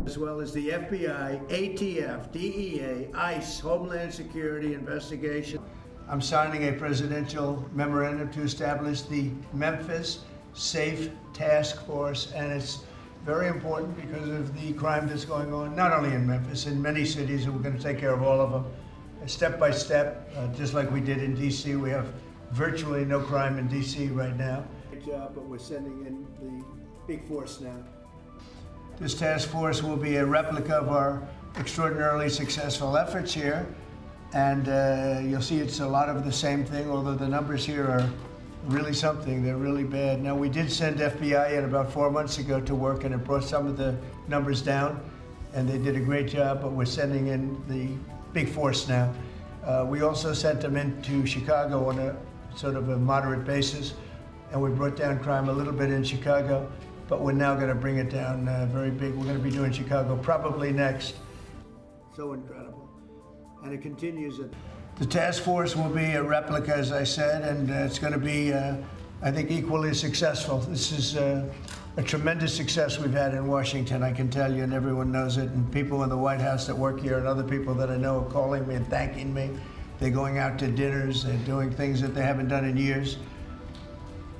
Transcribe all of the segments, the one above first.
as well as the FBI, ATF, DEA, ICE, Homeland Security investigation. I'm signing a presidential memorandum to establish the Memphis Safe Task Force, and it's very important because of the crime that's going on, not only in Memphis, in many cities, and we're going to take care of all of them, step by step, just like we did in D.C. We have virtually no crime in D.C. right now. Good job, but we're sending in the big force now. This task force will be a replica of our extraordinarily successful efforts here, and you'll see it's a lot of the same thing, although the numbers here are really something. They're really bad. Now, we did send FBI in about 4 months ago to work, and it brought some of the numbers down, and they did a great job, but we're sending in the big force now. We also sent them into Chicago on a sort of a moderate basis, and we brought down crime a little bit in Chicago, but we're now going to bring it down very big. We're going to be doing Chicago probably next. So incredible. And it continues. The task force will be a replica, as I said, and it's going to be, I think, equally successful. This is a tremendous success we've had in Washington, I can tell you, and everyone knows it. And people in the White House that work here and other people that I know are calling me and thanking me. They're going out to dinners, they're doing things that they haven't done in years.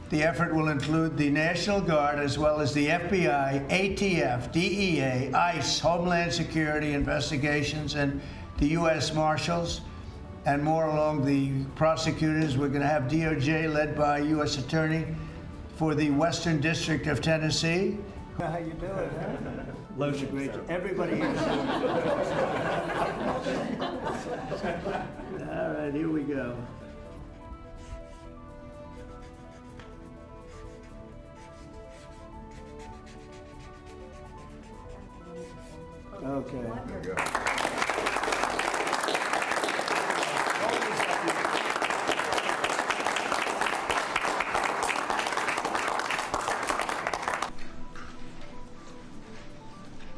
The effort will include the National Guard as well as the FBI, ATF, DEA, ICE, Homeland Security investigations, and the U.S. Marshals, and more along the prosecutors. We're going to have DOJ led by U.S. Attorney for the Western District of Tennessee. How you doing, huh? Loads of great. Everybody here. All right, here we go. Okay.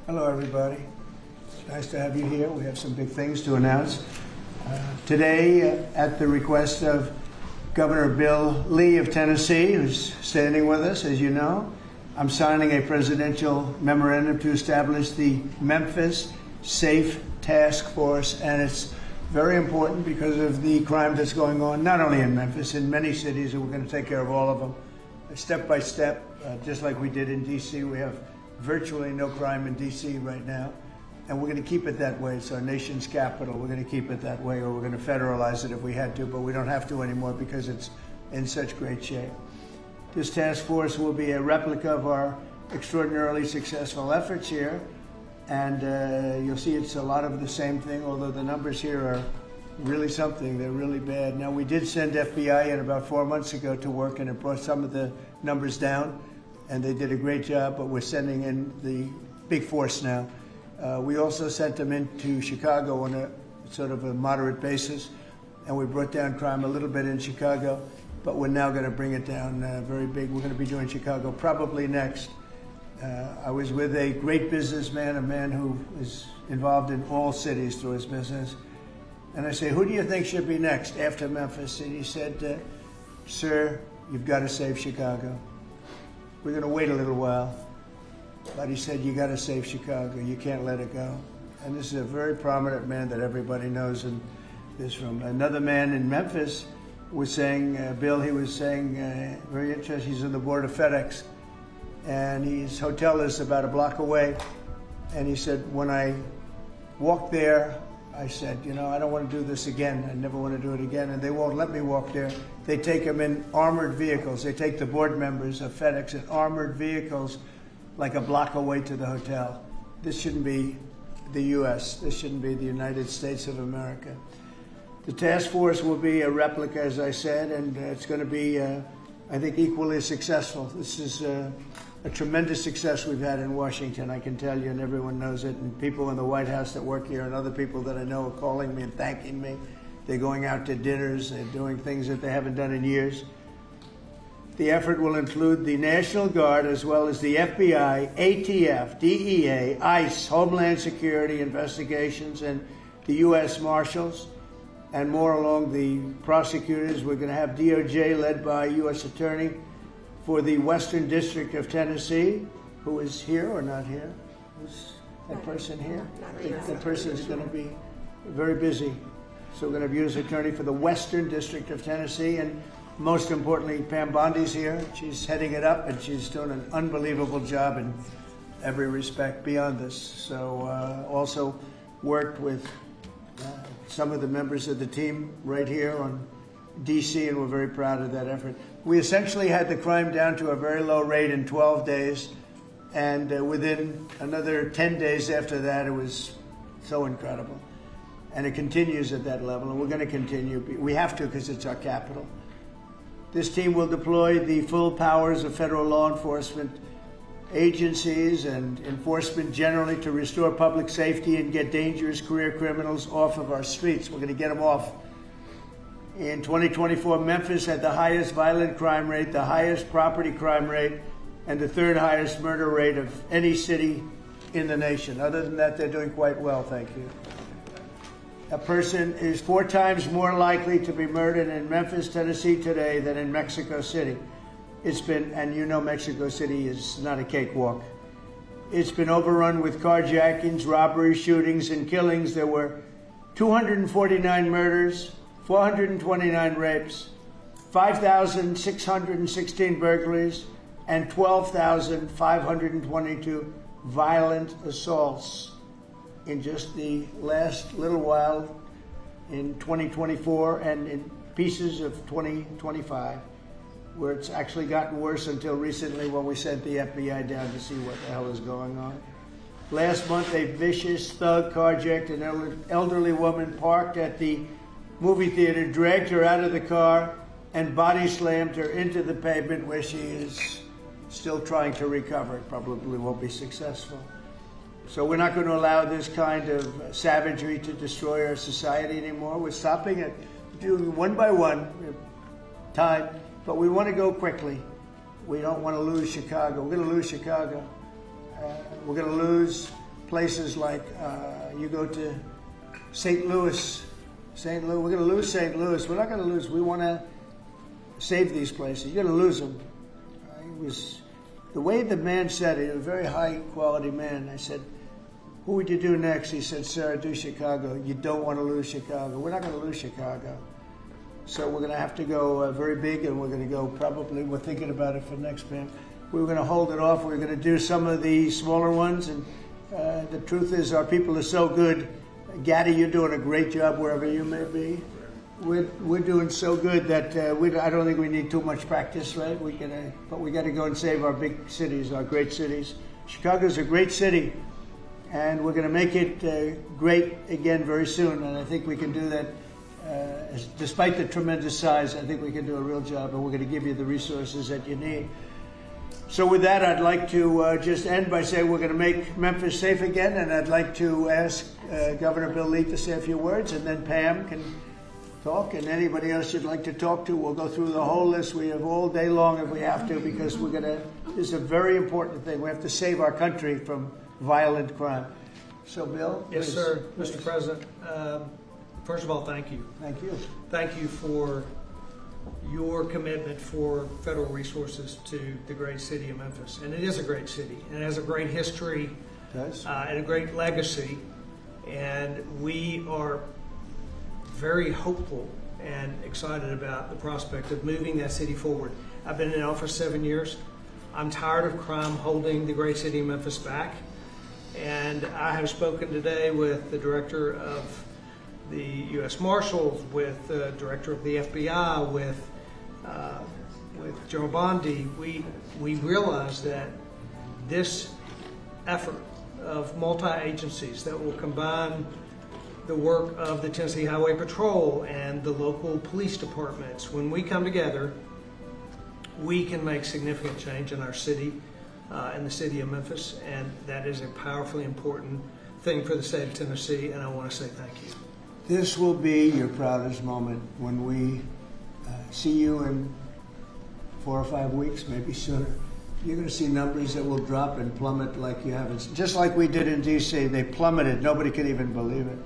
Hello, everybody. It's nice to have you here. We have some big things to announce. Today, at the request of Governor Bill Lee of Tennessee, who's standing with us, as you know, I'm signing a presidential memorandum to establish the Memphis Safe Task Force, and it's very important because of the crime that's going on, not only in Memphis, in many cities, and we're going to take care of all of them, step by step, just like we did in D.C. We have virtually no crime in D.C. right now, and we're going to keep it that way. It's our nation's capital. We're going to keep it that way, or we're going to federalize it if we had to, but we don't have to anymore because it's in such great shape. This task force will be a replica of our extraordinarily successful efforts here, and you'll see it's a lot of the same thing, although the numbers here are really something. They're really bad. Now, we did send FBI in about 4 months ago to work, and it brought some of the numbers down, and they did a great job, but we're sending in the big force now. We also sent them into Chicago on a sort of a moderate basis, and we brought down crime a little bit in Chicago, but we're now going to bring it down very big. We're going to be doing Chicago probably next. I was with a great businessman, a man who is involved in all cities through his business, and I say, who do you think should be next after Memphis? And he said, sir, you've got to save Chicago. We're going to wait a little while, but he said, you got to save Chicago. You can't let it go. And this is a very prominent man that everybody knows in this room. Another man in Memphis was saying, Bill, he was saying, very interesting, he's on the board of FedEx, and his hotel is about a block away, and he said, when I walked there, I said, you know, I don't want to do this again. I never want to do it again, and they won't let me walk there. They take them in armored vehicles. They take the board members of FedEx in armored vehicles like a block away to the hotel. This shouldn't be the U.S. This shouldn't be the United States of America. The task force will be a replica, as I said, and it's going to be, I think, equally successful. This is a tremendous success we've had in Washington, I can tell you, and everyone knows it. And people in the White House that work here and other people that I know are calling me and thanking me. They're going out to dinners. They're doing things that they haven't done in years. The effort will include the National Guard as well as the FBI, ATF, DEA, ICE, Homeland Security investigations, and the U.S. Marshals, and more along the prosecutors. We're going to have DOJ led by U.S. Attorney for the Western District of Tennessee, who is here or not here? That person here? That person is going to be very busy. So we're going to have U.S. Attorney for the Western District of Tennessee, and most importantly, Pam Bondi's here. She's heading it up, and she's doing an unbelievable job in every respect beyond this. So also worked with some of the members of the team right here on D.C., and we're very proud of that effort. We essentially had the crime down to a very low rate in 12 days, and within another 10 days after that, it was so incredible. And it continues at that level, and we're going to continue. We have to, because it's our capital. This team will deploy the full powers of federal law enforcement agencies and enforcement generally to restore public safety and get dangerous career criminals off of our streets. We're going to get them off. In 2024, Memphis had the highest violent crime rate, the highest property crime rate, and the third highest murder rate of any city in the nation. Other than that, they're doing quite well, thank you. A person is 4 times more likely to be murdered in Memphis, Tennessee today than in Mexico City. It's been, and you know Mexico City is not a cakewalk. It's been overrun with carjackings, robberies, shootings, and killings. There were 249 murders, 429 rapes, 5,616 burglaries, and 12,522 violent assaults in just the last little while in 2024 and in pieces of 2025, where it's actually gotten worse until recently when we sent the FBI down to see what the hell is going on. Last month, a vicious thug carjacked an elderly woman parked at the movie theater, dragged her out of the car, and body slammed her into the pavement, where she is still trying to recover. Probably won't be successful. So we're not going to allow this kind of savagery to destroy our society anymore. We're stopping it, doing one by one, time, but we want to go quickly. We don't want to lose Chicago. We're going to lose Chicago. We're going to lose places like, you go to St. Louis. St. Louis. We're going to lose St. Louis. We're not going to lose. We want to save these places. You're going to lose them. It was the way the man said it, a very high quality man. I said, who would you do next? He said, sir, do Chicago. You don't want to lose Chicago. We're not going to lose Chicago. So we're going to have to go very big, and we're going to go probably, we're thinking about it for next Pam. We were going to hold it off. We're going to do some of the smaller ones. And the truth is, our people are so good. Gaddy, you're doing a great job wherever you may be. We're doing so good that I don't think we need too much practice, right? But we got to go and save our big cities, our great cities. Chicago's a great city, and we're going to make it great again very soon. And I think we can do that. Despite the tremendous size, I think we can do a real job, and we're going to give you the resources that you need. So with that, I'd like to just end by saying we're going to make Memphis safe again, and I'd like to ask Governor Bill Lee to say a few words, and then Pam can talk, and anybody else you'd like to talk to. We'll go through the whole list. We have all day long if we have to, because this is a very important thing. We have to save our country from violent crime. So, Bill? Yes, please. sir. Mr. President, first of all, thank you. Thank you. Thank you for your commitment for federal resources to the great city of Memphis. And it is a great city, and it has a great history and a great legacy. And we are very hopeful and excited about the prospect of moving that city forward. I've been in office 7 years. I'm tired of crime holding the great city of Memphis back. And I have spoken today with the director of the U.S. Marshals, with the director of the FBI, with General Bondi. We realize that this effort of multi-agencies that will combine the work of the Tennessee Highway Patrol and the local police departments, when we come together, we can make significant change in our city, in the city of Memphis, and that is a powerfully important thing for the state of Tennessee, and I want to say thank you. This will be your proudest moment when we see you in 4 or 5 weeks, maybe sooner. You're going to see numbers that will drop and plummet like you haven't. Just like we did in D.C., they plummeted. Nobody can even believe it.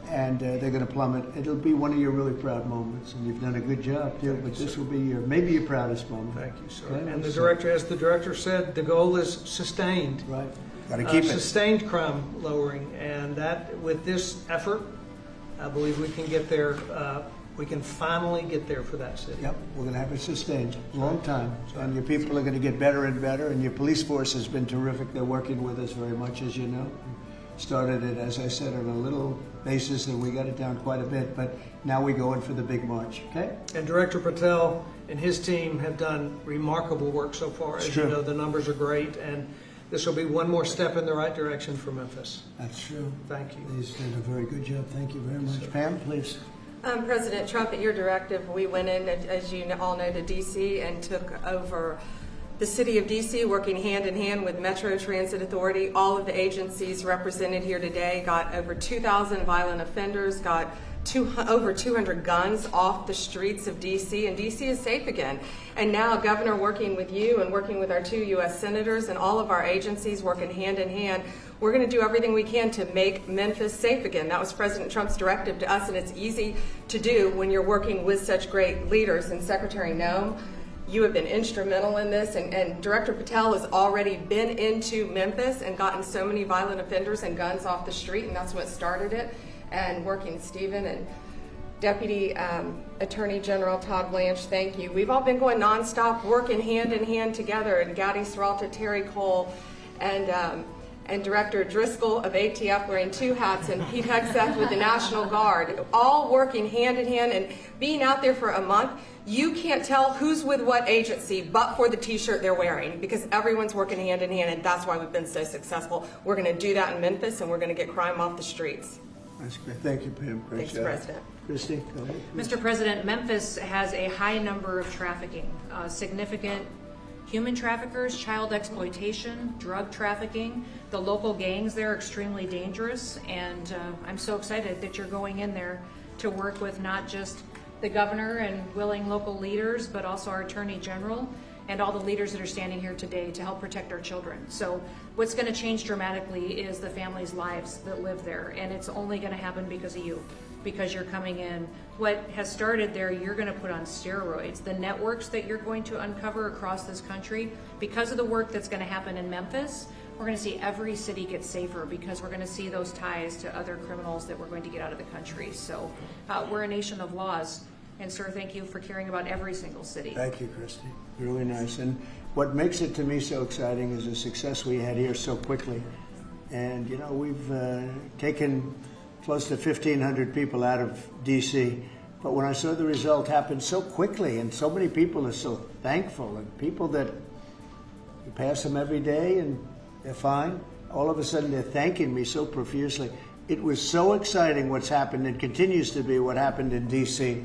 And they're going to plummet. It'll be one of your really proud moments, and you've done a good job too. But this will be maybe your proudest moment. Thank you, sir. Okay? And the director, as the director said, the goal is sustained. Right. Gotta keep it. sustained crime lowering, and that with this effort, I believe we can get there. We can finally get there for that city. Yep, we're going to have it sustained, long time. And your people are going to get better and better, and your police force has been terrific. They're working with us very much, as you know. Started it, as I said, on a little basis, and we got it down quite a bit, but now we go in for the big march, okay? And Director Patel and his team have done remarkable work so far. As you know, the numbers are great, and this will be one more step in the right direction for Memphis. That's true. Thank you. He's done a very good job. Thank you very much. Pam, please. President Trump, at your directive, we went in, as you all know, to D.C. and took over the city of D.C., working hand in hand with Metro Transit Authority. All of the agencies represented here today got over 2,000 violent offenders, got over 200 guns off the streets of D.C., and D.C. is safe again. And now, Governor, working with you and working with our 2 U.S. senators and all of our agencies working hand in hand, we're going to do everything we can to make Memphis safe again. That was President Trump's directive to us, and it's easy to do when you're working with such great leaders. And Secretary Noem, you have been instrumental in this, and Director Patel has already been into Memphis and gotten so many violent offenders and guns off the street, and that's what started it. And working with Stephen and Deputy Attorney General Todd Blanche, thank you. We've all been going nonstop, working hand in hand together, and Gadi Seralta, Terry Cole, and Director Driscoll of ATF wearing 2 hats, and Pete Hegseth with the National Guard, all working hand in hand and being out there for a month. You can't tell who's with what agency but for the t-shirt they're wearing, because everyone's working hand in hand, and that's why we've been so successful. We're going to do that in Memphis, and we're going to get crime off the streets. That's great. Thank you, Pam. Great Thanks, job. President. Christy, go ahead. Mr. President, Memphis has a high number of trafficking, significant human traffickers, child exploitation, drug trafficking. The local gangs there are extremely dangerous, and I'm so excited that you're going in there to work with not just the governor and willing local leaders, but also our Attorney General and all the leaders that are standing here today to help protect our children. So what's going to change dramatically is the families' lives that live there, and it's only going to happen because of you, because you're coming in. What has started there, you're going to put on steroids. The networks that you're going to uncover across this country, because of the work that's going to happen in Memphis, we're going to see every city get safer, because we're going to see those ties to other criminals that we're going to get out of the country. So we're a nation of laws. And sir, thank you for caring about every single city. Thank you, Christy. Really nice. And what makes it to me so exciting is the success we had here so quickly. And, you know, we've taken close to 1,500 people out of D.C. But when I saw the result happen so quickly, and so many people are so thankful, and people that you pass them every day and they're fine, all of a sudden they're thanking me so profusely. It was so exciting what's happened, and continues to be what happened in D.C.,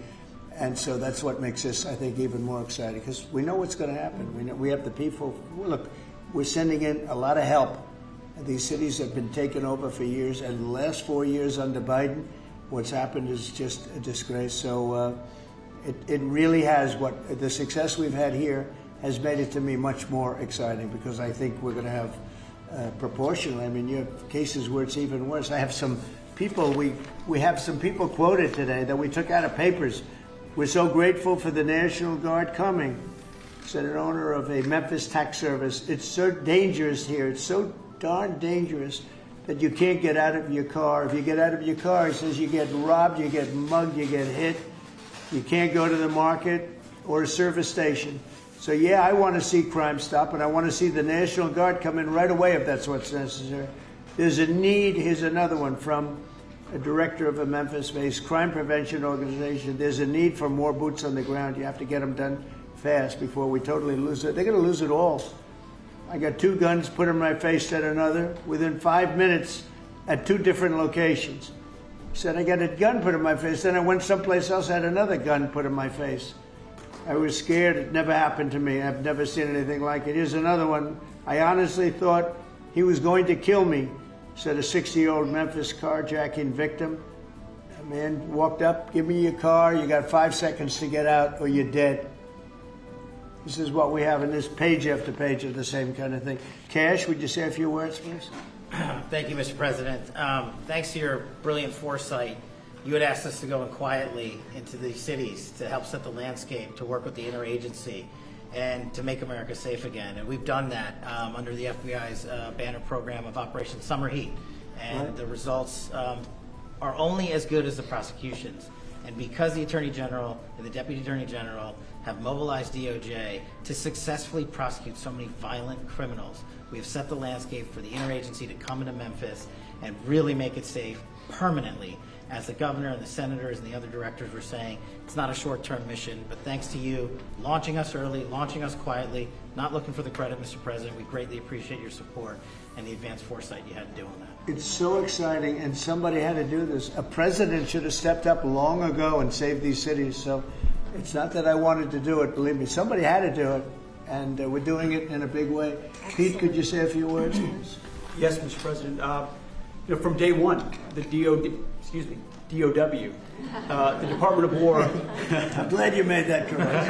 and so that's what makes this, I think, even more exciting, because we know what's going to happen. We know we have the people. Look, we're sending in a lot of help. These cities have been taken over for years, and the last 4 years under Biden, what's happened is just a disgrace. So it really has, what the success we've had here has made it to me much more exciting, because I think we're going to have proportionally. I mean, you have cases where it's even worse. I have some people, we have some people quoted today that we took out of papers. We're so grateful for the National Guard coming, said an owner of a Memphis tax service. It's so dangerous here. It's so darn dangerous that you can't get out of your car. If you get out of your car, he says you get robbed, you get mugged, you get hit. You can't go to the market or a service station. So yeah, I want to see crime stop, and I want to see the National Guard come in right away if that's what's necessary. There's a need. Here's another one from a director of a Memphis-based crime prevention organization. There's a need for more boots on the ground. You have to get them done fast before we totally lose it. They're going to lose it all. I got 2 guns put in my face, said another, within 5 minutes at 2 different locations. Said I got a gun put in my face. Then I went someplace else, had another gun put in my face. I was scared. It never happened to me. I've never seen anything like it. Here's another one. I honestly thought he was going to kill me, said a 60-year-old Memphis carjacking victim. A man walked up, give me your car, you got 5 seconds to get out or you're dead. This is what we have in this page after page of the same kind of thing. Cash, would you say a few words, please? Thank you, Mr. President. Thanks to your brilliant foresight, you had asked us to go in quietly into these cities to help set the landscape, to work with the interagency. and to make America safe again. And we've done that under the FBI's banner program of Operation Summer Heat. And the results are only as good as the prosecutions. And because the Attorney General and the Deputy Attorney General have mobilized DOJ to successfully prosecute so many violent criminals, we have set the landscape for the interagency to come into Memphis and really make it safe permanently. As the governor and the senators and the other directors were saying, it's not a short-term mission, but thanks to you launching us early, launching us quietly, not looking for the credit, Mr. President, we greatly appreciate your support and the advanced foresight you had in doing that. It's so exciting, and somebody had to do this. A president should have stepped up long ago and saved these cities. So it's not that I wanted to do it, believe me. Somebody had to do it, and we're doing it in a big way. Excellent. Pete, could you say a few words, please? Yes, Mr. President. From day one, the DOW, the Department of War. I'm glad you made that correct.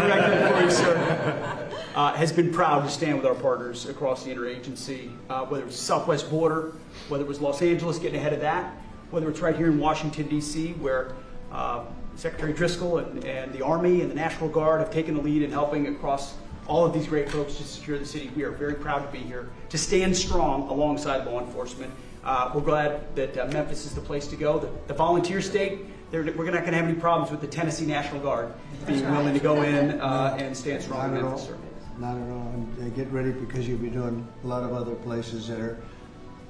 Has been proud to stand with our partners across the interagency, whether it's the Southwest border, whether it was Los Angeles getting ahead of that, whether it's right here in Washington, D.C., where Secretary Driscoll and the Army and the National Guard have taken the lead in helping across all of these great folks to secure the city. We are very proud to be here, to stand strong alongside law enforcement. We're glad that Memphis is the place to go. The volunteer state, we're not going to have any problems with the Tennessee National Guard being willing to go in and stand strong in Memphis. Not at all. And get ready, because you'll be doing a lot of other places that are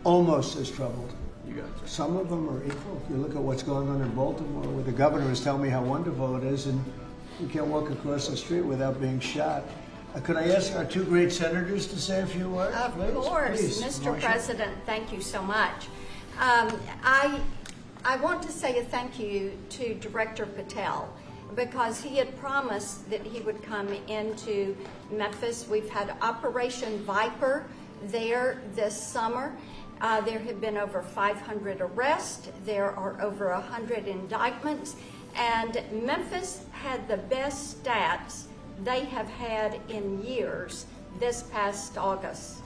almost as troubled. You got it. Some of them are equal. You look at what's going on in Baltimore, where the governor is telling me how wonderful it is, and you can't walk across the street without being shot. Could I ask our two great senators to say a few words? Of course. Please, Mr. Marshall. President, thank you so much. I want to say a thank you to Director Patel, because he had promised that he would come into Memphis. We've had Operation Viper there this summer. There have been over 500 arrests. There are over 100 indictments. And Memphis had the best stats they have had in years this past August.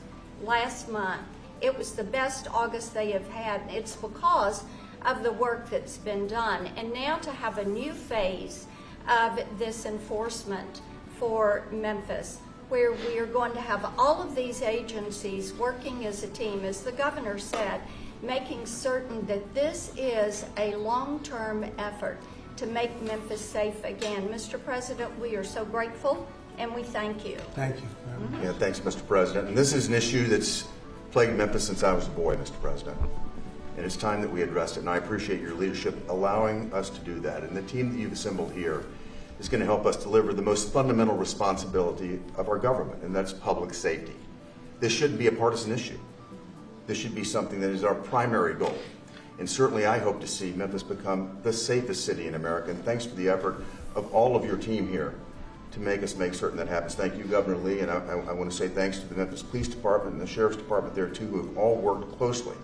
Last month, it was the best August they have had. It's because of the work that's been done. And now to have a new phase of this enforcement for Memphis, where we are going to have all of these agencies working as a team, as the governor said, making certain that this is a long-term effort to make Memphis safe again. Mr. President, we are so grateful, and we thank you. Thank you. Yeah, thanks, Mr. President. And this is an issue that's plagued Memphis since I was a boy, Mr. President. And it's time that we addressed it, and I appreciate your leadership allowing us to do that. And the team that you've assembled here is going to help us deliver the most fundamental responsibility of our government, and that's public safety. This shouldn't be a partisan issue. This should be something that is our primary goal. And certainly I hope to see Memphis become the safest city in America. And thanks for the effort of all of your team here to make certain that happens. Thank you, Governor Lee, and I want to say thanks to the Memphis Police Department and the Sheriff's Department there too, who have all worked closely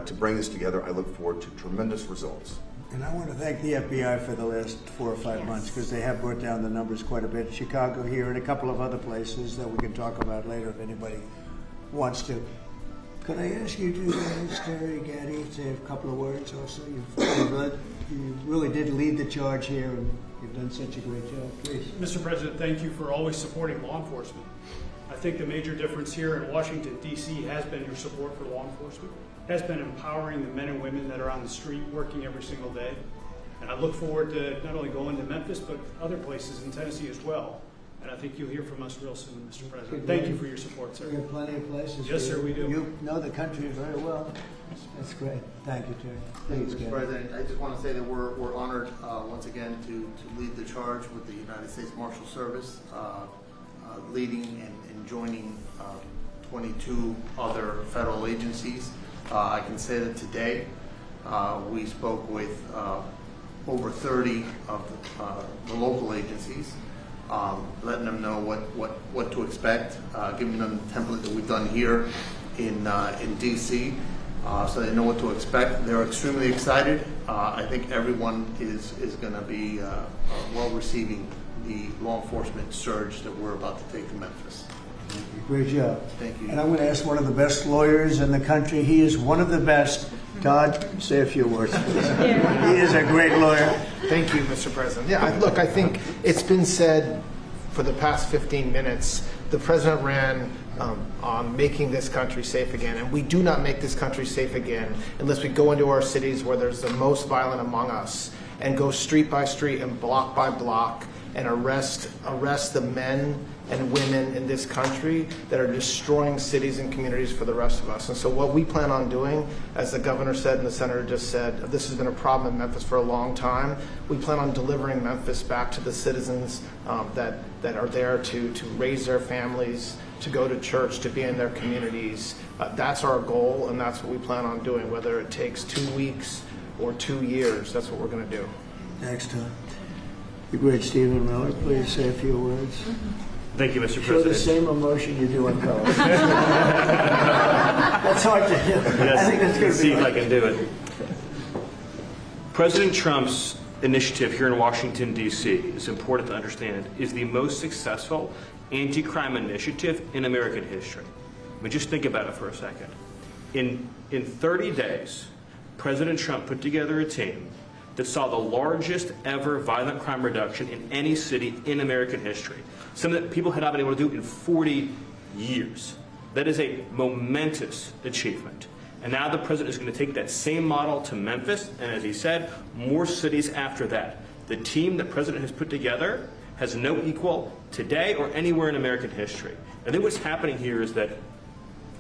to bring this together. I look forward to tremendous results. And I want to thank the FBI for the last 4 or 5 months, because they have brought down the numbers quite a bit. Chicago here and a couple of other places that we can talk about later if anybody wants to. Could I ask you two guys, Terry, Gaddy, to say a couple of words also? You really did lead the charge here, and you've done such a great job. Please. Mr. President, thank you for always supporting law enforcement. I think the major difference here in Washington, D.C. has been your support for law enforcement, has been empowering the men and women that are on the street working every single day. And I look forward to not only going to Memphis, but other places in Tennessee as well. And I think you'll hear from us real soon, Mr. President. Thank you for your support, sir. We have plenty of places. Yes, sir, we do. You know the country very well. That's great. Thank you, Terry. Please, Mr. President, I just want to say that we're honored once again to lead the charge with the United States Marshal Service, leading and joining 22 other federal agencies. I can say that today we spoke with over 30 of the local agencies, letting them know what to expect, giving them the template that we've done here in DC, so they know what to expect. They're extremely excited. I think everyone is going to be well receiving the law enforcement surge that we're about to take to Memphis. Great job. Thank you. And I'm going to ask one of the best lawyers in the country. He is one of the best. Todd, say a few words, please. He is a great lawyer. Thank you, Mr. President. Yeah, look, I think it's been said for the past 15 minutes, the president ran on making this country safe again. And we do not make this country safe again unless we go into our cities where there's the most violent among us and go street by street and block by block and arrest the men and women in this country that are destroying cities and communities for the rest of us. And so what we plan on doing, as the governor said and the senator just said, this has been a problem in Memphis for a long time. We plan on delivering Memphis back to the citizens that are there to raise their families, to go to church, to be in their communities. That's our goal, and that's what we plan on doing, whether it takes 2 weeks or 2 years. That's what we're going to do. Thanks, Tom. The great Stephen Miller, please say a few words. Thank you, Mr. Show President. the same emotion you do on colors. That's hard to do. Yes, I think that's going to see be if I can do it. President Trump's initiative here in Washington, D.C., is important to understand, is the most successful anti-crime initiative in American history. I mean, just think about it for a second. In 30 days, President Trump put together a team that saw the largest ever violent crime reduction in any city in American history. Something that people had not been able to do in 40 years. That is a momentous achievement. And now the president is going to take that same model to Memphis, and as he said, more cities after that. The team the president has put together has no equal today or anywhere in American history. I think what's happening here is that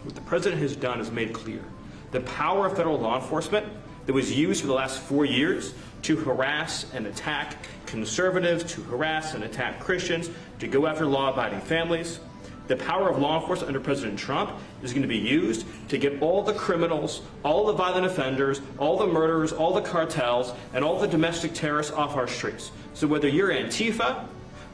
what the president has done is made clear. The power of federal law enforcement that was used for the last 4 years to harass and attack conservatives, to harass and attack Christians, to go after law-abiding families. The power of law enforcement under President Trump is going to be used to get all the criminals, all the violent offenders, all the murderers, all the cartels, and all the domestic terrorists off our streets. So whether you're Antifa,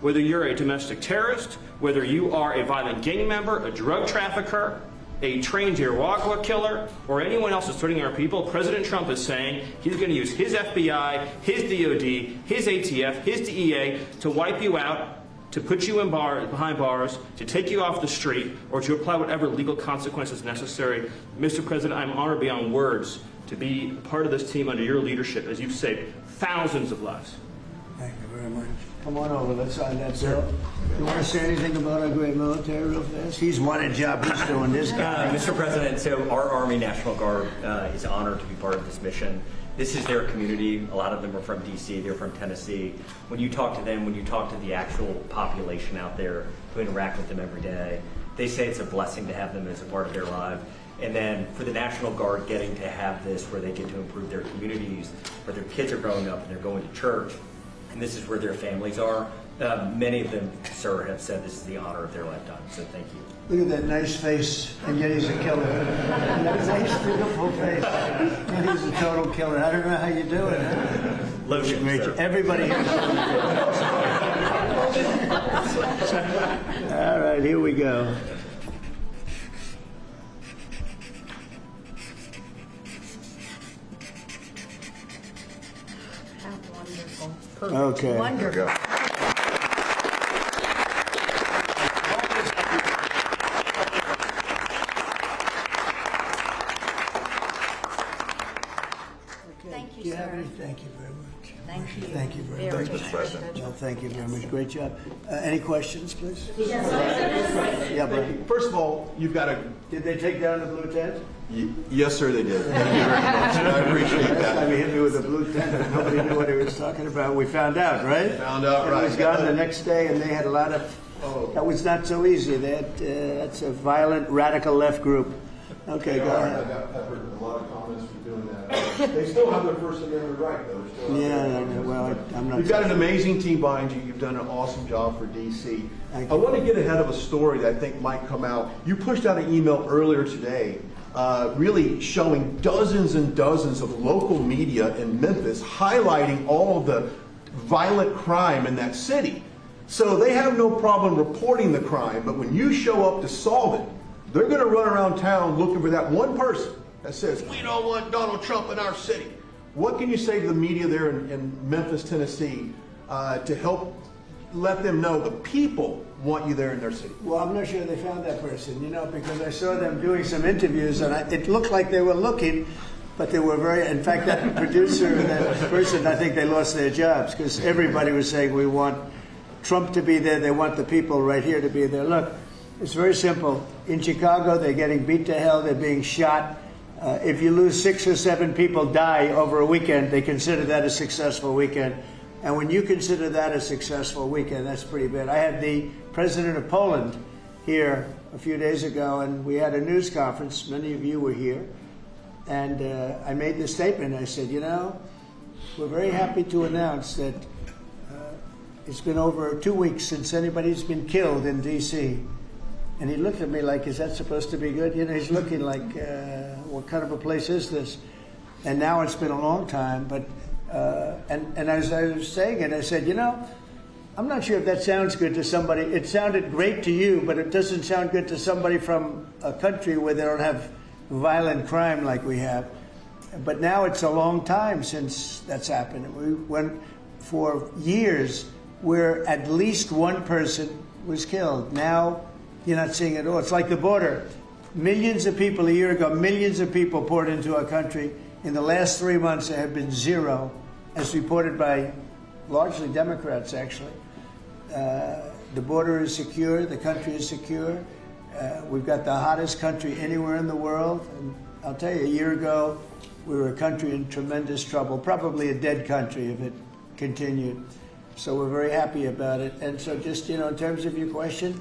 whether you're a domestic terrorist, whether you are a violent gang member, a drug trafficker, a trained Irawagwa killer, or anyone else that's threatening our people, President Trump is saying he's going to use his FBI, his DOD, his ATF, his DEA to wipe you out, to put you in behind bars, to take you off the street, or to apply whatever legal consequences necessary. Mr. President, I'm honored beyond words to be part of this team under your leadership as you've saved thousands of lives. Thank you very much. Come on over, let's sign that bill. You want to say anything about our great military real fast? He's won a job, he's doing this guy. Mr. President, so our Army National Guard is honored to be part of this mission. This is their community. A lot of them are from D.C., they're from Tennessee. When you talk to them, when you talk to the actual population out there who interact with them every day, they say it's a blessing to have them as a part of their life. And then for the National Guard getting to have this where they get to improve their communities, where their kids are growing up and they're going to church, and this is where their families are. Many of them, sir, have said this is the honor of their lifetime, so thank you. Look at that nice face, and yet he's a killer. That nice, beautiful face, and he's a total killer. I don't know how you do it. Huh? Lotion, sir. Everybody here. All right, here we go. Okay. Wonderful. Thank you, sir. Thank you very much. Thank you. Thank you very much. Mr. President. Well, thank you very much. Great job. Any questions, please? Yes, Yeah, Brian. First of all, you've got to. Did they take down the blue tent? Yes, sir, they did. Thank you very much. I appreciate Last time that. he hit me with a blue tent, and nobody knew what he was talking about. We found out, right? Found out, And right. He was gone the next day, and they had a lot of. Oh. That was not so easy. They had, that's a violent, radical left group. Okay, go I ahead. got peppered with a lot of comments for doing that. They still have their First Amendment right, though. They're still Yeah, well, I'm not. You've got an amazing team behind you. You've done an awesome job for D.C. Thank I you. want to get ahead of a story that I think might come out. You pushed out an email earlier today really showing dozens and dozens of local media in Memphis highlighting all of the violent crime in that city. So they have no problem reporting the crime, but when you show up to solve it, they're going to run around town looking for that one person that says, we don't want Donald Trump in our city. What can you say to the media there in Memphis, Tennessee, to help let them know the people want you there in their city? Well, I'm not sure they found that person, because I saw them doing some interviews, and it looked like they were looking, but they were in fact, that producer and that person, I think they lost their jobs, because everybody was saying, we want Trump to be there. They want the people right here to be there. Look, it's very simple. In Chicago, they're getting beat to hell. They're being shot. If you lose 6 or 7 people die over a weekend, they consider that a successful weekend. And when you consider that a successful weekend, that's pretty bad. I had the president of Poland here a few days ago, and we had a news conference. Many of you were here. And I made this statement. I said, you know, we're very happy to announce that it's been over 2 weeks since anybody's been killed in D.C. And he looked at me like, is that supposed to be good? You know, he's looking like, what kind of a place is this? And now it's been a long time. But and as I was saying it, I said, you know, I'm not sure if that sounds good to somebody. It sounded great to you, but it doesn't sound good to somebody from a country where they don't have violent crime like we have. But now it's a long time since that's happened. We went for years where at least one person was killed. Now you're not seeing it all. It's like the border. Millions of people a year ago, millions of people poured into our country. In the last 3 months, there have been 0, as reported by largely Democrats, actually. The border is secure. The country is secure. We've got the hottest country anywhere in the world. And I'll tell you, a year ago, we were a country in tremendous trouble, probably a dead country if it continued. So we're very happy about it. And so just, you know, in terms of your question,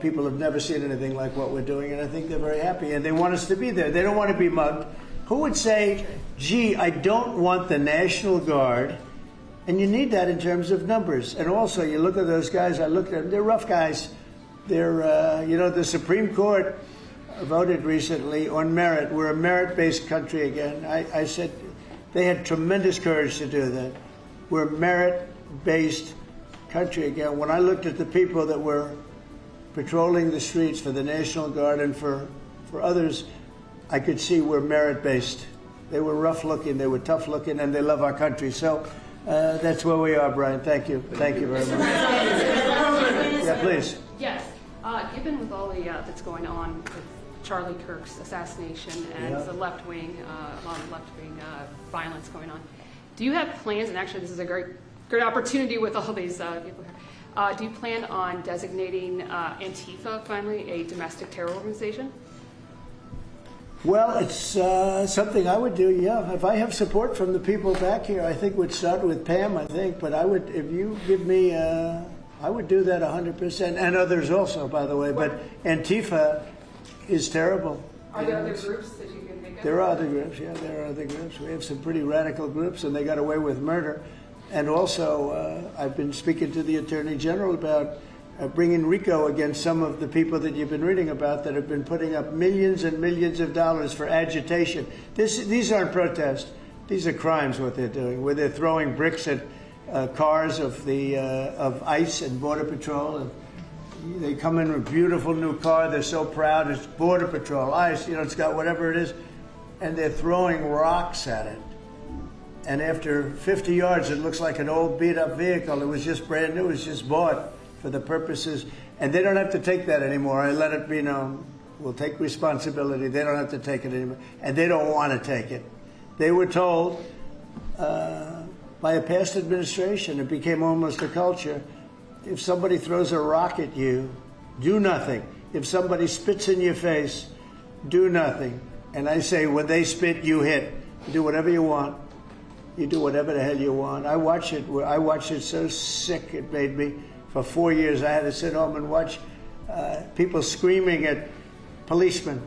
people have never seen anything like what we're doing, and I think they're very happy. And they want us to be there. They don't want to be mugged. Who would say, gee, I don't want the National Guard? And you need that in terms of numbers. And also, you look at those guys, I looked at them, they're rough guys. They're, you know, the Supreme Court voted recently on merit. We're a merit-based country again. I said they had tremendous courage to do that. We're a merit-based country again. When I looked at the people that were patrolling the streets for the National Guard and for others, I could see we're merit-based. They were rough-looking, they were tough-looking, and they love our country. So that's where we are, Brian. Thank you. Thank you very much. Yeah, please. Yes. Given with all the that's going on with Charlie Kirk's assassination and the left-wing, a lot of left-wing violence going on, do you have plans, and actually this is a great opportunity with all these people here, do you plan on designating Antifa finally a domestic terror organization? Well, it's something I would do, yeah. If I have support from the people back here, I think we'd start with Pam, I think. But I would, if you give me, I would do that 100%. And others also, by the way. But Antifa is terrible. Are there other groups that you can think of? There are other groups, yeah. There are other groups. We have some pretty radical groups, and they got away with murder. And also, I've been speaking to the Attorney General about bringing RICO against some of the people that you've been reading about that have been putting up millions and millions of dollars for agitation. These aren't protests. These are crimes, what they're doing, where they're throwing bricks at cars of ICE and Border Patrol. And they come in with a beautiful new car. They're so proud. It's Border Patrol, ICE, you know, it's got whatever it is. And they're throwing rocks at it. And after 50 yards, it looks like an old beat-up vehicle. It was just brand new. It was just bought for the purposes, and they don't have to take that anymore. I let it be known. We'll take responsibility. They don't have to take it anymore, and they don't want to take it. They were told by a past administration, it became almost a culture, if somebody throws a rock at you, do nothing. If somebody spits in your face, do nothing. And I say, when they spit, you hit. You do whatever you want. You do whatever the hell you want. I watched it so sick it made me. For 4 years, I had to sit home and watch people screaming at policemen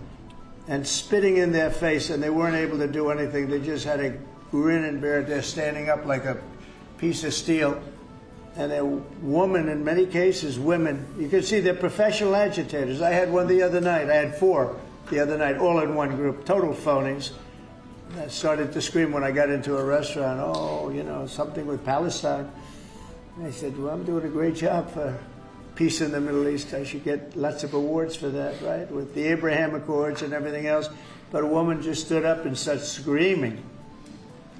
and spitting in their face, and they weren't able to do anything. They just had to grin and bear it. They're standing up like a piece of steel. And a woman, in many cases, women, you can see they're professional agitators. I had one the other night. I had 4 the other night, all in one group, total phonies. And I started to scream when I got into a restaurant, oh, you know, something with Palestine. I said, well, I'm doing a great job for peace in the Middle East. I should get lots of awards for that, right? With the Abraham Accords and everything else. But a woman just stood up and started screaming.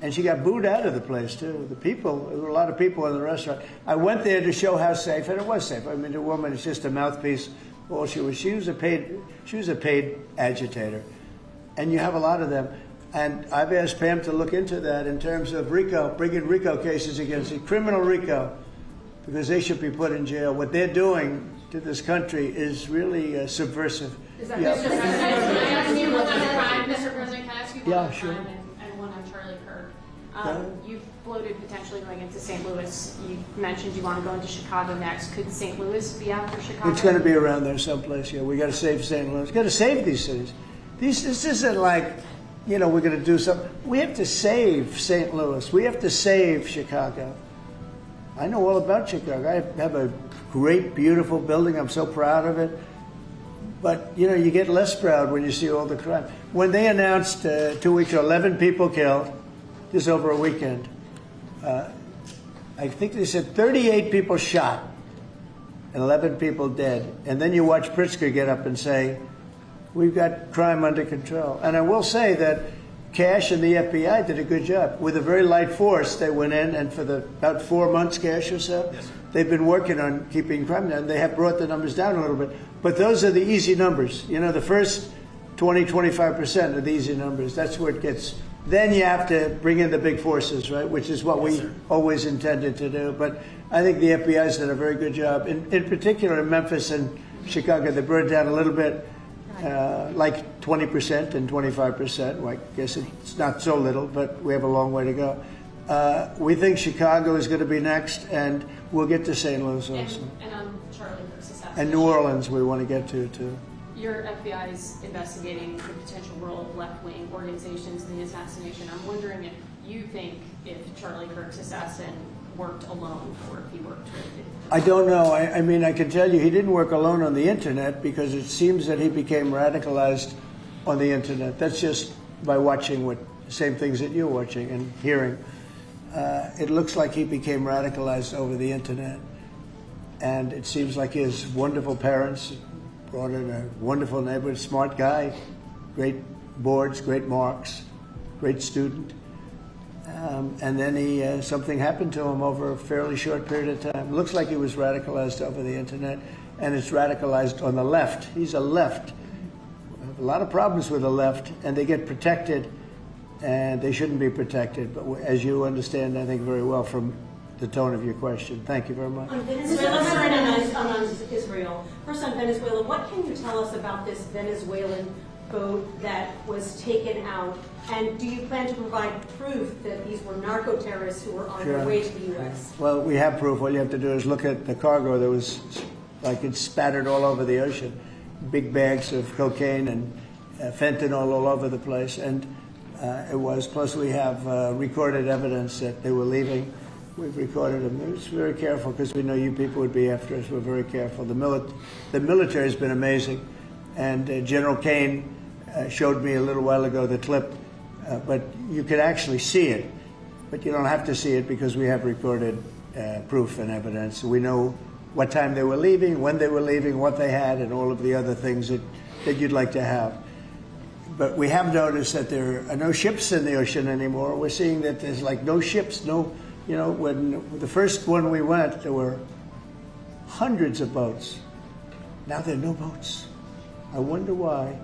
And she got booed out of the place, too. The people, there were a lot of people in the restaurant. I went there to show how safe, and it was safe. I mean, the woman is just a mouthpiece. All she was a paid agitator. And you have a lot of them. And I've asked Pam to look into that in terms of RICO, bringing RICO cases against it, criminal RICO. because they should be put in jail. What they're doing to this country is really subversive. Is that Yeah. Mr. President? Can I ask you one on crime, Mr. President? Can I ask you one Yeah, on sure. crime and one on Charlie Kirk? Okay. You've floated potentially going into St. Louis. You mentioned you want to go into Chicago next. Could St. Louis be after Chicago? It's going to be around there someplace. Yeah, we got to save St. Louis. Got to save these cities. This isn't like, we're going to do something. We have to save St. Louis. We have to save Chicago. I know all about Chicago. I have a great, beautiful building. I'm so proud of it. But, you get less proud when you see all the crime. When they announced 2 weeks ago, 11 people killed, just over a weekend, I think they said 38 people shot and 11 people dead. And then you watch Pritzker get up and say, we've got crime under control. And I will say that Cash and the FBI did a good job. With a very light force, they went in, and for about 4 months, Cash or so, they've been working on keeping crime down. They have brought the numbers down a little bit. But those are the easy numbers. The first 20, 25% are the easy numbers. That's where it gets. Then you have to bring in the big forces, right, which is what we always intended to do. But I think the FBI's done a very good job. In particular, in Memphis and Chicago, they brought it down a little bit. Like 20% and 25%. Well, I guess it's not so little, but we have a long way to go. We think Chicago is going to be next, and we'll get to St. Louis also. And Charlie Kirk's assassination. And New Orleans we want to get to, too. Your FBI is investigating the potential role of left-wing organizations in the assassination. I'm wondering if you think if Charlie Kirk's assassin worked alone or if he worked with it. I don't know. I mean, I can tell you he didn't work alone on the Internet, because it seems that he became radicalized on the Internet. That's just by watching the same things that you're watching and hearing. It looks like he became radicalized over the Internet. And it seems like his wonderful parents brought in a wonderful neighborhood, smart guy, great boards, great marks, great student. And then something happened to him over a fairly short period of time. Looks like he was radicalized over the Internet, and it's radicalized on the left. He's a left. We have a lot of problems with the left, and they get protected, and they shouldn't be protected. But as you understand, I think, very well from the tone of your question. Thank you very much. On Venezuela, on Israel. First on Venezuela, what can you tell us about this Venezuelan boat that was taken out? And do you plan to provide proof that these were narco-terrorists who were on their way to the U.S.? Well, we have proof. All you have to do is look at the cargo that was, like, it's spattered all over the ocean. Big bags of cocaine and fentanyl all over the place. And it was, plus we have recorded evidence that they were leaving. We've recorded them. We're just very careful because we know you people would be after us. We're very careful. The military has been amazing. And General Kane showed me a little while ago the clip, but you could actually see it. But you don't have to see it because we have recorded proof and evidence. We know what time they were leaving, when they were leaving, what they had, and all of the other things that you'd like to have. But we have noticed that there are no ships in the ocean anymore. We're seeing that there's like no ships, when the first one we went, there were hundreds of boats. Now there are no boats. I wonder why.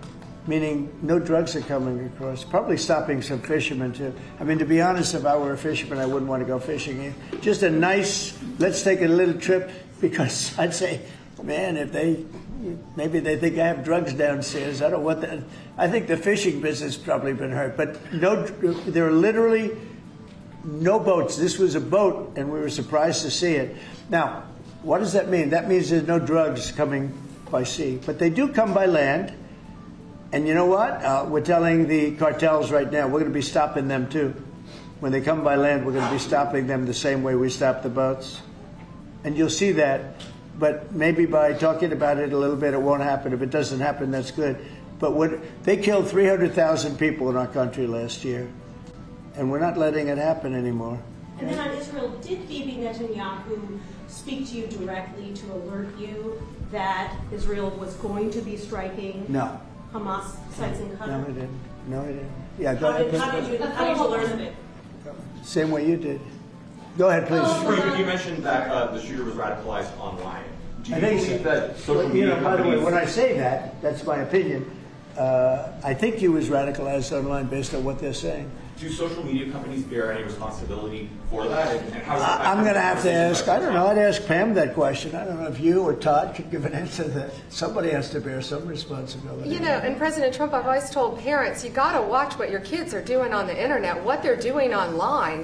Meaning no drugs are coming across. Probably stopping some fishermen too. I mean, to be honest, if I were a fisherman, I wouldn't want to go fishing. Just a nice, let's take a little trip, because I'd say, man, maybe they think I have drugs downstairs. I don't want that. I think the fishing business has probably been hurt. But there are literally no boats. This was a boat, and we were surprised to see it. Now, what does that mean? That means there's no drugs coming by sea. But they do come by land. And you know what? We're telling the cartels right now, we're going to be stopping them too. When they come by land, we're going to be stopping them the same way we stop the boats. And you'll see that. But maybe by talking about it a little bit, it won't happen. If it doesn't happen, that's good. But they killed 300,000 people in our country last year. And we're not letting it happen anymore. And then on Israel, did Bibi Netanyahu speak to you directly to alert you that Israel was going to be striking Hamas sites in Qatar? No, he didn't. Yeah, go ahead. How did you learn of it? Same way you did. Go ahead, please. You mentioned that the shooter was radicalized online. Do you I think believe so. that social But, media by the way, companies... when I say that, that's my opinion. I think he was radicalized online based on what they're saying. Do social media companies bear any responsibility for that? And how is it I'm going to have to ask, I don't know, I'd ask Pam that question. I don't know if you or Todd could give an answer to that. Somebody has to bear some responsibility. You know, and President Trump, I've always told parents, you got to watch what your kids are doing on the internet, what they're doing online,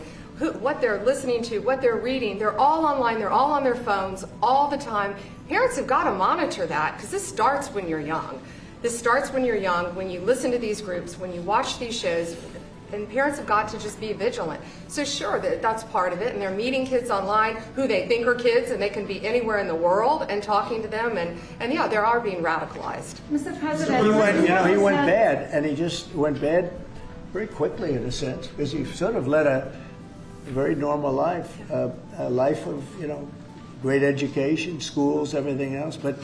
what they're listening to, what they're reading. They're all online, they're all on their phones all the time. Parents have got to monitor that because this starts when you're young. This starts when you're young, when you listen to these groups, when you watch these shows. And parents have got to just be vigilant. So sure, that's part of it. And they're meeting kids online who they think are kids, and they can be anywhere in the world and talking to them. And yeah, they are being radicalized. Mr. President, he went bad, and he just went bad very quickly in a sense, because he sort of led a very normal life, a life of, great education, schools, everything else. But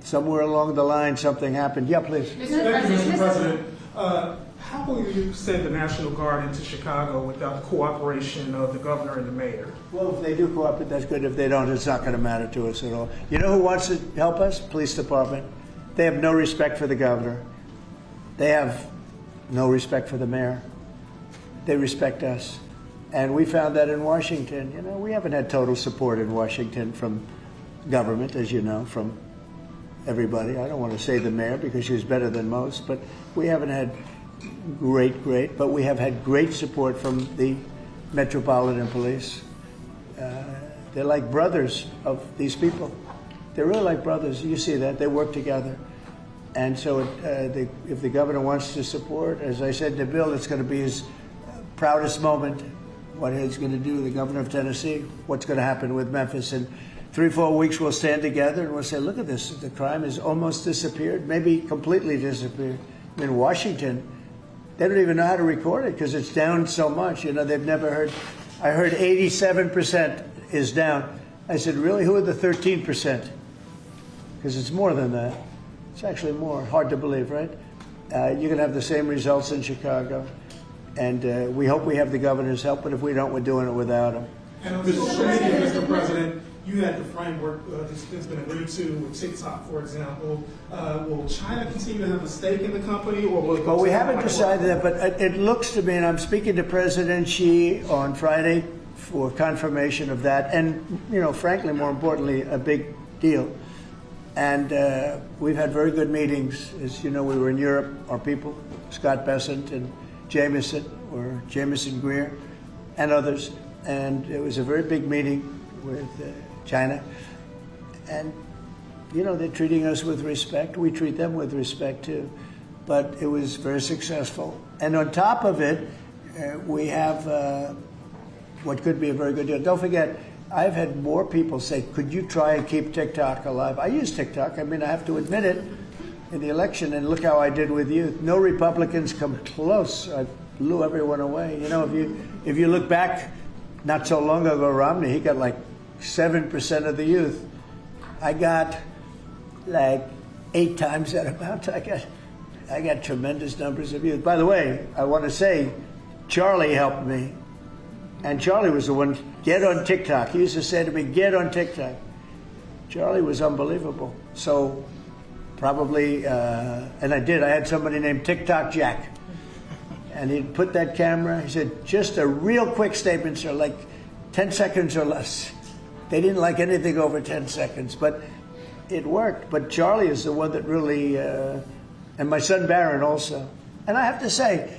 somewhere along the line, something happened. Yeah, please. Thank you, Mr. President. How will you send the National Guard into Chicago without the cooperation of the governor and the mayor? Well, if they do cooperate, that's good. If they don't, it's not going to matter to us at all. You know who wants to help us? Police department. They have no respect for the governor. They have no respect for the mayor. They respect us. And we found that in Washington. We haven't had total support in Washington from government, as you know, from everybody. I don't want to say the mayor because she was better than most, but we haven't had great, but we have had great support from the Metropolitan Police. They're like brothers of these people. They're really like brothers. You see that. They work together. And so if the governor wants to support, as I said to Bill, it's going to be his proudest moment, what he's going to do, the governor of Tennessee, what's going to happen with Memphis. In 3-4 weeks, we'll stand together and we'll say, look at this. The crime has almost disappeared, maybe completely disappeared. In Washington, they don't even know how to record it because it's down so much. They've never heard. I heard 87% is down. I said, really? Who are the 13%? Because it's more than that. It's actually more. Hard to believe, right? You're going to have the same results in Chicago. And we hope we have the governor's help, but if we don't, we're doing it without him. And on social media, Mr. President, you had the framework that's been agreed to with TikTok, for example. Will China continue to have a stake in the company, or will it go? Well, we haven't decided that, but it looks to me, and I'm speaking to President Xi on Friday for confirmation of that, and frankly, more importantly, a big deal. And we've had very good meetings. As you know, we were in Europe. Our people, Scott Bessent and Jameson Greer, and others, and it was a very big meeting with China, and they're treating us with respect. We treat them with respect too, but it was very successful. And on top of it, we have what could be a very good deal. Don't forget, I've had more people say, could you try and keep TikTok alive? I use TikTok. I mean, I have to admit it. In the election, and look how I did with youth. No Republicans come close. I blew everyone away. If you look back, not so long ago, Romney, he got like 7% of the youth. I got like 8 times that amount. I got tremendous numbers of youth. By the way, I want to say, Charlie helped me, and Charlie was the one. Get on TikTok. He used to say to me, "Get on TikTok." Charlie was unbelievable. So. Probably, and I did. I had somebody named TikTok Jack. And he'd put that camera, he said, just a real quick statement, sir, like 10 seconds or less. They didn't like anything over 10 seconds, but it worked. But Charlie is the one that really, and my son Barron also. And I have to say,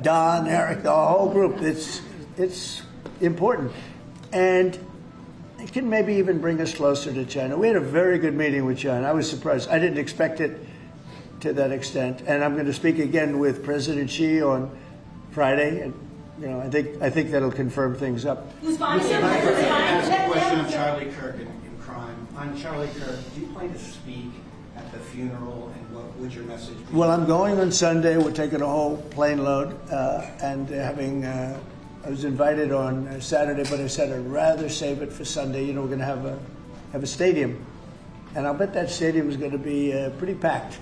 Don, Eric, the whole group, it's important. And it can maybe even bring us closer to China. We had a very good meeting with China. I was surprised. I didn't expect it to that extent. And I'm going to speak again with President Xi on Friday. And I think that'll confirm things up. Ask a question on Charlie Kirk and crime. On Charlie Kirk, do you plan to speak at the funeral, and what would your message be? Well, I'm going on Sunday. We're taking a whole plane load and having. I was invited on Saturday, but I said I'd rather save it for Sunday. We're going to have a stadium, and I'll bet that stadium is going to be pretty packed,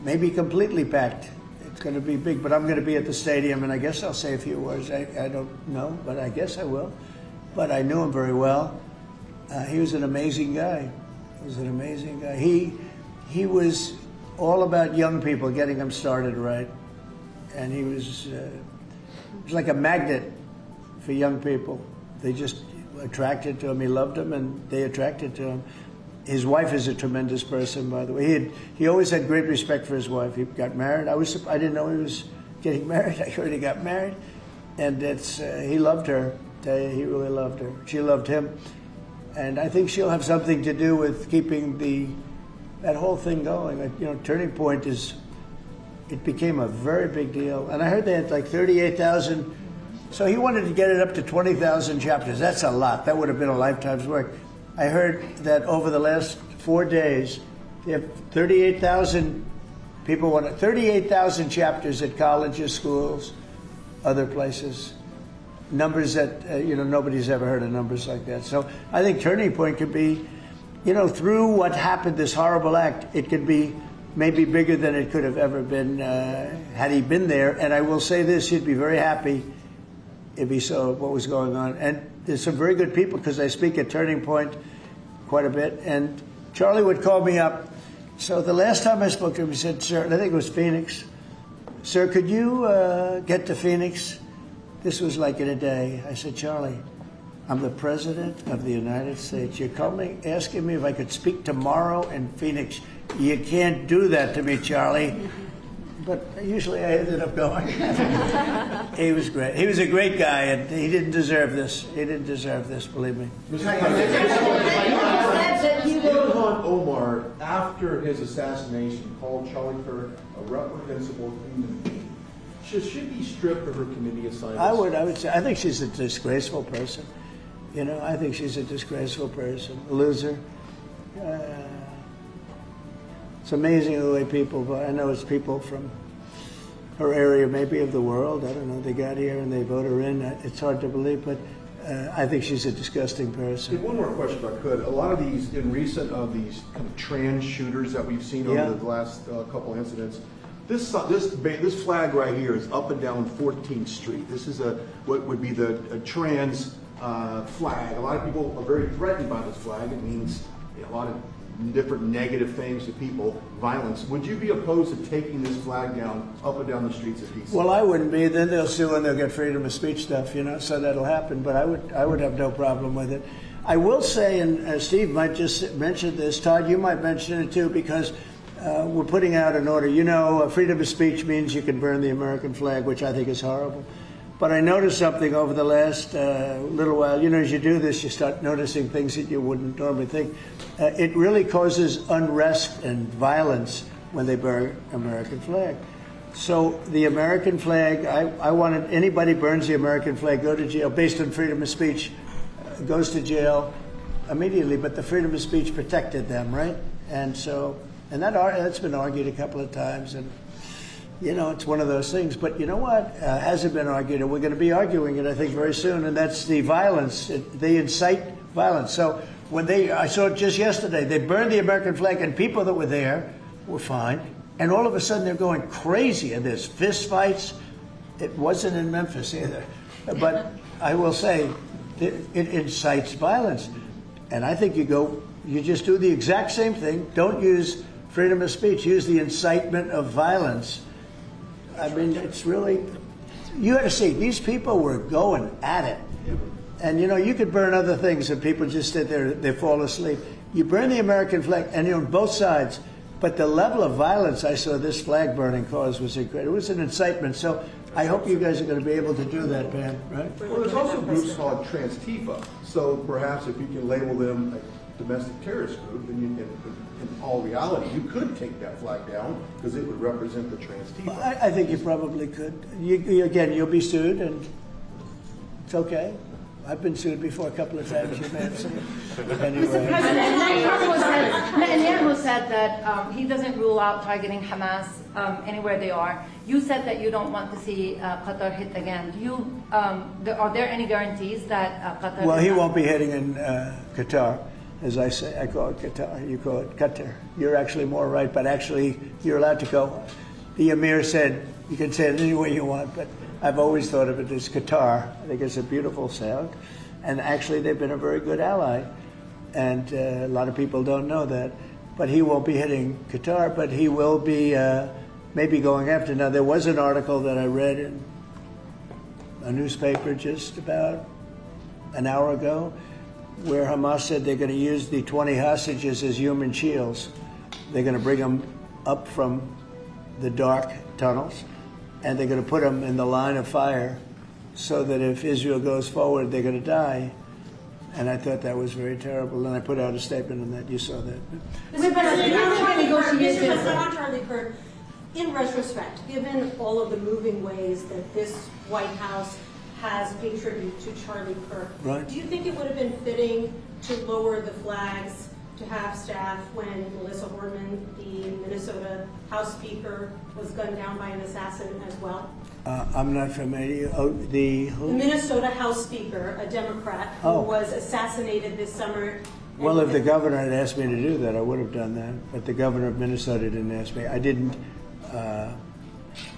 maybe completely packed. It's going to be big, but I'm going to be at the stadium, and I guess I'll say a few words. I don't know, but I guess I will. But I knew him very well. He was an amazing guy. He was all about young people, getting them started right. And he was like a magnet for young people. They just attracted to him. He loved them, and they attracted to him. His wife is a tremendous person, by the way. He always had great respect for his wife. He got married. I didn't know he was getting married. I heard he got married, and he loved her. He really loved her. She loved him, and I think she'll have something to do with keeping that whole thing going. Turning Point it became a very big deal, and I heard they had like 38,000. So he wanted to get it up to 20,000 chapters. That's a lot. That would have been a lifetime's work. I heard that over the last 4 days, they have 38,000 people 38,000 chapters at colleges, schools, other places. Numbers that, nobody's ever heard of numbers like that. So I think Turning Point could be, through what happened, this horrible act, it could be maybe bigger than it could have ever been had he been there. And I will say this, he'd be very happy if he saw what was going on. And there's some very good people, because I speak at Turning Point quite a bit. And Charlie would call me up. So the last time I spoke to him, he said, "Sir," and I think it was Phoenix, "Sir, could you get to Phoenix?" This was like in a day. I said, "Charlie, I'm the President of the United States. You're calling, asking me if I could speak tomorrow in Phoenix. You can't do that to me, Charlie." But usually I ended up going. He was great. He was a great guy, and he didn't deserve this. He didn't deserve this, believe me. Ilhan Omar, after his assassination, called Charlie Kirk a reprehensible human being. Should he be stripped of her committee assignments? I would say, I think she's a disgraceful person. I think she's a disgraceful person, a loser. It's amazing the way people, I know it's people from her area, maybe of the world, I don't know, they got here and they vote her in. It's hard to believe, but I think she's a disgusting person. One more question, if I could. A lot of these, in recent of these kind of trans shooters that we've seen over the last couple incidents, this flag right here is up and down 14th Street. This is what would be a trans flag. A lot of people are very threatened by this flag. It means a lot of different negative things to people, violence. Would you be opposed to taking this flag down up and down the streets of DC? Well, I wouldn't be. Then they'll sue and they'll get freedom of speech stuff, so that'll happen. But I would have no problem with it. I will say, and Steve might just mention this, Todd, you might mention it too, because we're putting out an order. Freedom of speech means you can burn the American flag, which I think is horrible. But I noticed something over the last little while. As you do this, you start noticing things that you wouldn't normally think. It really causes unrest and violence when they burn American flag. So the American flag, I wanted anybody burns the American flag, go to jail based on freedom of speech, goes to jail immediately. But the freedom of speech protected them, right? And that's been argued a couple of times. And it's one of those things. But you know what? Hasn't been argued, and we're going to be arguing it, I think, very soon. And that's the violence. They incite violence. So I saw it just yesterday. They burned the American flag, and people that were there were fine. And all of a sudden, they're going crazy, and there's fist fights. It wasn't in Memphis either. But I will say, it incites violence. And I think you just do the exact same thing. Don't use freedom of speech. Use the incitement of violence. I mean, it's really, you had to see, these people were going at it. And you could burn other things and people just sit there, they fall asleep. You burn the American flag, and on both sides, but the level of violence I saw this flag burning cause was incredible. It was an incitement. So I hope you guys are going to be able to do that, Pam, right? Well, there's also groups called Trans-Tifa. So perhaps if you can label them a domestic terrorist group, then in all reality, you could take that flag down because it would represent the Trans-Tifa. Well, I think you probably could. Again, you'll be sued, and it's okay. I've been sued before a couple of times. You may have seen it. Anyway. Mr. President, Netanyahu said that he doesn't rule out targeting Hamas anywhere they are. You said that you don't want to see Qatar hit again. Are there any guarantees that Qatar? Well, he won't be hitting in Qatar. As I say, I call it Qatar. You call it Qatar. You're actually more right, but actually you're allowed to go. The Emir said you can say it any way you want, but I've always thought of it as Qatar. I think it's a beautiful sound. And actually they've been a very good ally. And a lot of people don't know that. but he won't be hitting Qatar, but he will be maybe going after. Now, there was an article that I read in a newspaper just about an hour ago where Hamas said they're going to use the 20 hostages as human shields. They're going to bring them up from the dark tunnels, and they're going to put them in the line of fire so that if Israel goes forward, they're going to die. And I thought that was very terrible, and I put out a statement on that. You saw that. Mr. President, on Charlie Kirk, in retrospect, given all of the moving ways that this White House has paid tribute to Charlie Kirk, Right. do you think it would have been fitting to lower the flags, to have staff when Melissa Horman, the Minnesota House Speaker, was gunned down by an assassin as well? I'm not familiar. Oh, who? The Minnesota House Speaker, a Democrat, who was assassinated this summer. Well, if the governor had asked me to do that, I would have done that. But the governor of Minnesota didn't ask me. I didn't.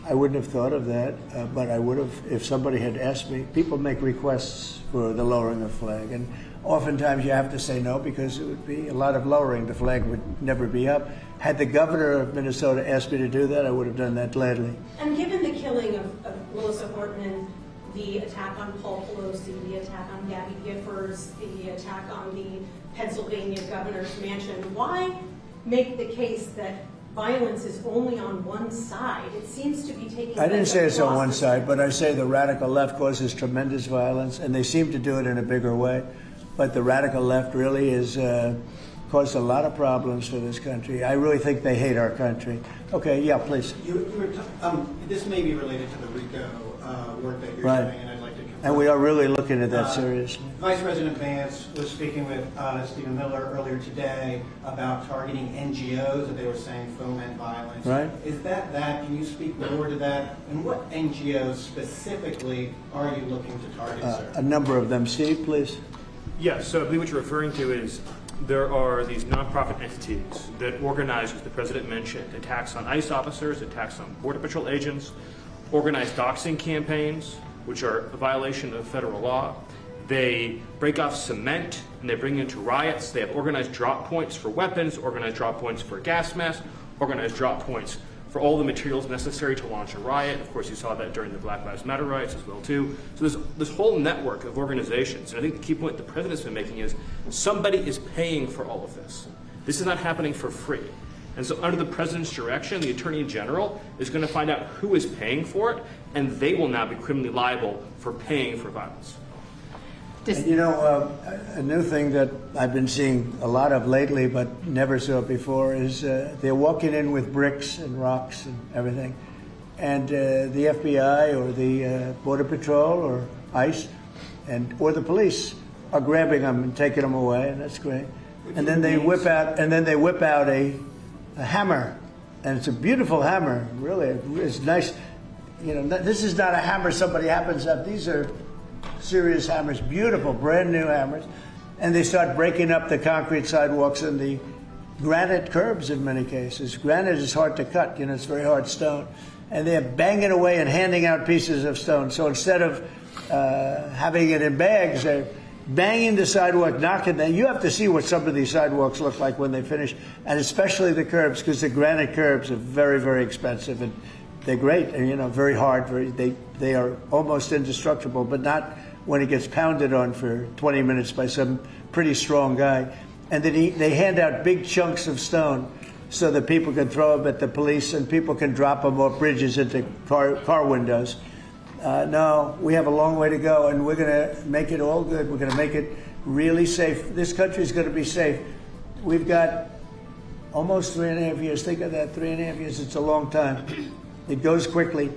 I wouldn't have thought of that, but I would have if somebody had asked me. People make requests for the lowering of flag, and oftentimes you have to say no because it would be a lot of lowering. The flag would never be up. Had the governor of Minnesota asked me to do that, I would have done that gladly. And given the killing of Melissa Hortman, the attack on Paul Pelosi, the attack on Gabby Giffords, the attack on the Pennsylvania governor's mansion, why make the case that violence is only on one side? It seems to be taking. I didn't say it's on one side, but I say the radical left causes tremendous violence, and they seem to do it in a bigger way. But the radical left really is caused a lot of problems for this country. I really think they hate our country. Okay, yeah, please. This may be related to the RICO work that you're Right. doing, and I'd like to confirm. And we are really looking at that seriously. Vice President Vance was speaking with Stephen Miller earlier today about targeting NGOs that they were saying foment violence. Right. Is that? Can you speak more to that? And what NGOs specifically are you looking to target, sir? A number of them. Steve, please. Yes, so I believe what you're referring to is there are these nonprofit entities that organize, as the president mentioned, attacks on ICE officers, attacks on Border Patrol agents, organized doxing campaigns, which are a violation of federal law. They break off cement and they bring into riots. They have organized drop points for weapons, organized drop points for gas masks, organized drop points for all the materials necessary to launch a riot. Of course, you saw that during the Black Lives Matter riots as well, too. So there's this whole network of organizations. And I think the key point the president's been making is somebody is paying for all of this. This is not happening for free. And so under the president's direction, the attorney general is going to find out who is paying for it, and they will now be criminally liable for paying for violence. And you know, a new thing that I've been seeing a lot of lately, but never saw it before, is they're walking in with bricks and rocks and everything. And the FBI or the Border Patrol or ICE or the police are grabbing them and taking them away, and that's great. And then they whip out a hammer, and it's a beautiful hammer, really. It's nice. You know, this is not a hammer somebody happens up. These are serious hammers, beautiful, brand new hammers. And they start breaking up the concrete sidewalks and the granite curbs in many cases. Granite is hard to cut, you know, it's very hard stone. And they're banging away and handing out pieces of stone. So instead of having it in bags, they're banging the sidewalk, knocking them. You have to see what some of these sidewalks look like when they finish, and especially the curbs, because the granite curbs are very, very expensive, and they're great, and you know, very hard. They are almost indestructible, but not when it gets pounded on for 20 minutes by some pretty strong guy. And then they hand out big chunks of stone so that people can throw them at the police and people can drop them off bridges into car windows. No, we have a long way to go, and we're going to make it all good. We're going to make it really safe. This country is going to be safe. We've got almost 3.5 years. Think of that, 3.5 years. It's a long time. It goes quickly.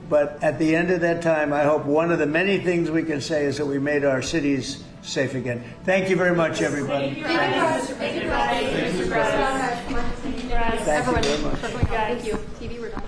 But at the end of that time, I hope one of the many things we can say is that we made our cities safe again. Thank you very much, everybody. Thank you. Thank you very much. Everyone, for coming out. Thank you. TV, we're done.